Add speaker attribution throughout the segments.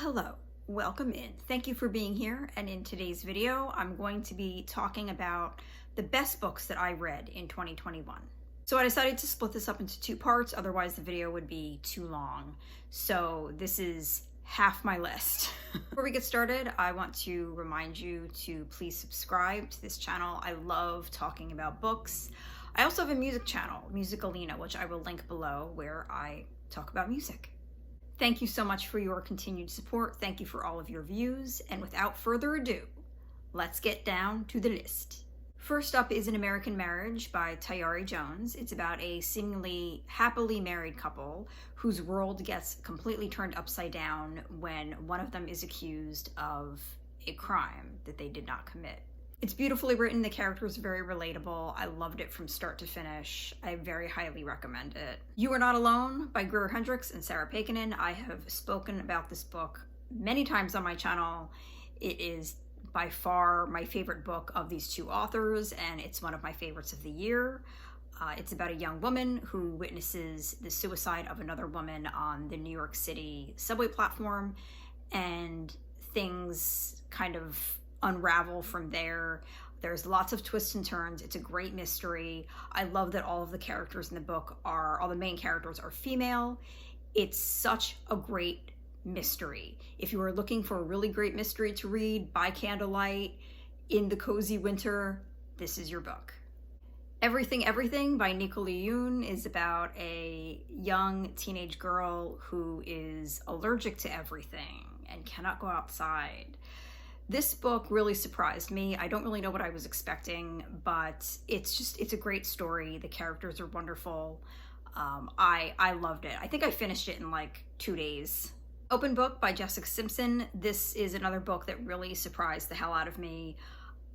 Speaker 1: Hello, welcome in. Thank you for being here. And in today's video, I'm going to be talking about the best books that I read in 2021. So I decided to split this up into two parts, otherwise the video would be too long. So this is half my list. Before we get started, I want to remind you to please subscribe to this channel. I love talking about books. I also have a music channel, Musicalina, which I will link below, where I talk about music. Thank you so much for your continued support. Thank you for all of your views. And without further ado, let's get down to the list. First up is An American Marriage by Tayari Jones. It's about a seemingly happily married couple whose world gets completely turned upside down when one of them is accused of a crime that they did not commit. It's beautifully written. The characters are very relatable. I loved it from start to finish. I very highly recommend it. You Are Not Alone by Greer Hendricks and Sarah Pakinen. I have spoken about this book many times on my channel. It is by far my favorite book of these two authors, and it's one of my favorites of the year. It's about a young woman who witnesses the suicide of another woman on the New York City subway platform, and things kind of unravel from there. There's lots of twists and turns. It's a great mystery. I love that all of the characters in the book all the main characters are female. It's such a great mystery. If you are looking for a really great mystery to read by candlelight in the cozy winter, this is your book. Everything Everything by Nicola Yoon is about a young teenage girl who is allergic to everything and cannot go outside. This book really surprised me. I don't really know what I was expecting, but it's a great story. The characters are wonderful. I loved it. I think I finished it in like 2 days. Open Book by Jessica Simpson. This is another book that really surprised the hell out of me.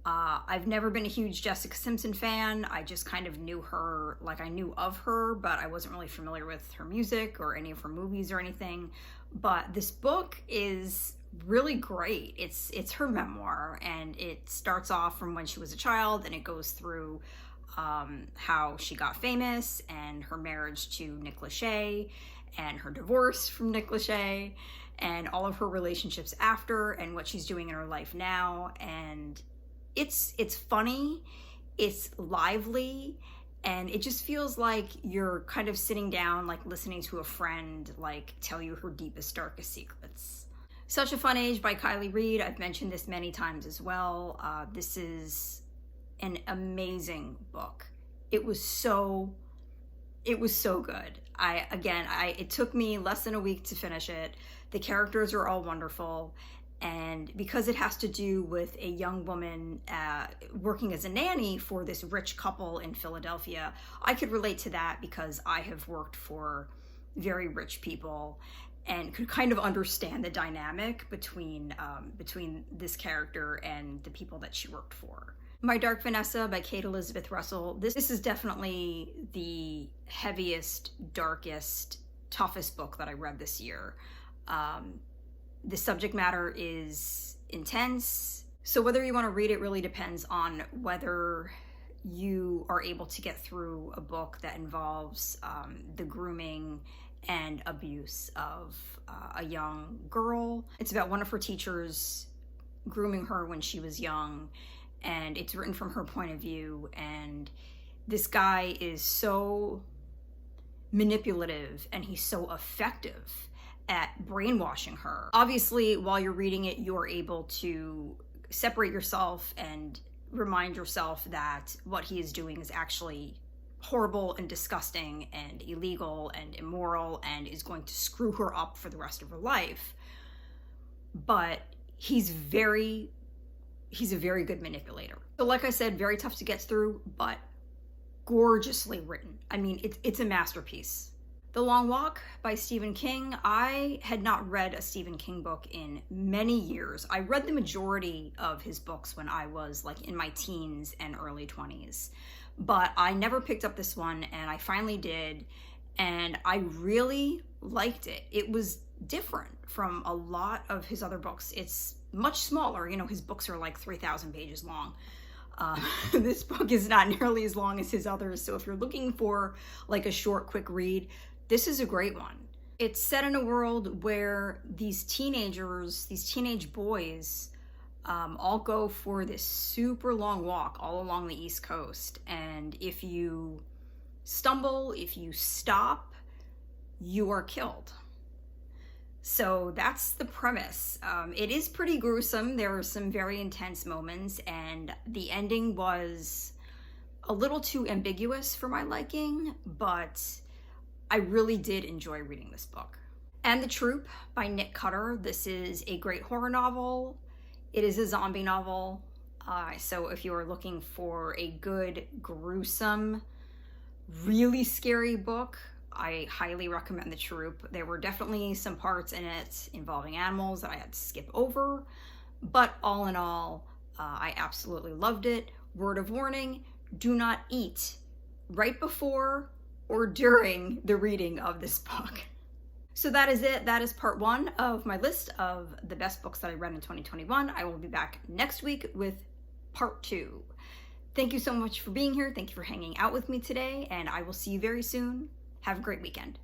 Speaker 1: I've never been a huge Jessica Simpson fan. I just kind of knew her, like I knew of her, but I wasn't really familiar with her music or any of her movies or anything. But this book is really great. It's her memoir, and it starts off from when she was a child, and it goes through how she got famous and her marriage to Nick Lachey and her divorce from Nick Lachey and all of her relationships after and what she's doing in her life now. And it's funny, it's lively, and it just feels like you're kind of sitting down, like listening to a friend like tell you her deepest, darkest secrets. Such a Fun Age by Kylie Reed. I've mentioned this many times as well. This is an amazing book. It was so good. It took me less than a week to finish it. The characters are all wonderful. And because it has to do with a young woman working as a nanny for this rich couple in Philadelphia, I could relate to that because I have worked for very rich people and could kind of understand the dynamic between this character and the people that she worked for. My Dark Vanessa by Kate Elizabeth Russell. This is definitely the heaviest, darkest, toughest book that I read this year. The subject matter is intense. So whether you want to read it really depends on whether you are able to get through a book that involves the grooming and abuse of a young girl. It's about one of her teachers grooming her when she was young, and it's written from her point of view, and this guy is so manipulative and he's so effective at brainwashing her. Obviously, while you're reading it, you're able to separate yourself and remind yourself that what he is doing is actually horrible and disgusting and illegal and immoral and is going to screw her up for the rest of her life. But he's a very good manipulator. So like I said, very tough to get through, but gorgeously written. I mean, it's a masterpiece. The Long Walk by Stephen King. I had not read a Stephen King book in many years. I read the majority of his books when I was like in my teens and early 20s. But I never picked up this one, and I finally did, and I really liked it. It was different from a lot of his other books. It's much smaller. You know, his books are like 3,000 pages long. This book is not nearly as long as his others, so if you're looking for like a short, quick read, this is a great one. It's set in a world where these teenagers, these teenage boys, all go for this super long walk all along the East Coast. And if you stumble, if you stop, you are killed. So that's the premise. It is pretty gruesome. There are some very intense moments, and the ending was a little too ambiguous for my liking, but I really did enjoy reading this book. And The Troop by Nick Cutter. This is a great horror novel. It is a zombie novel. So if you are looking for a good, gruesome, really scary book, I highly recommend The Troop. There were definitely some parts in it involving animals that I had to skip over, but all in all, I absolutely loved it. Word of warning, do not eat right before or during the reading of this book. So that is it. That is part 1 of my list of the best books that I read in 2021. I will be back next week with part 2. Thank you so much for being here. Thank you for hanging out with me today, and I will see you very soon. Have a great weekend.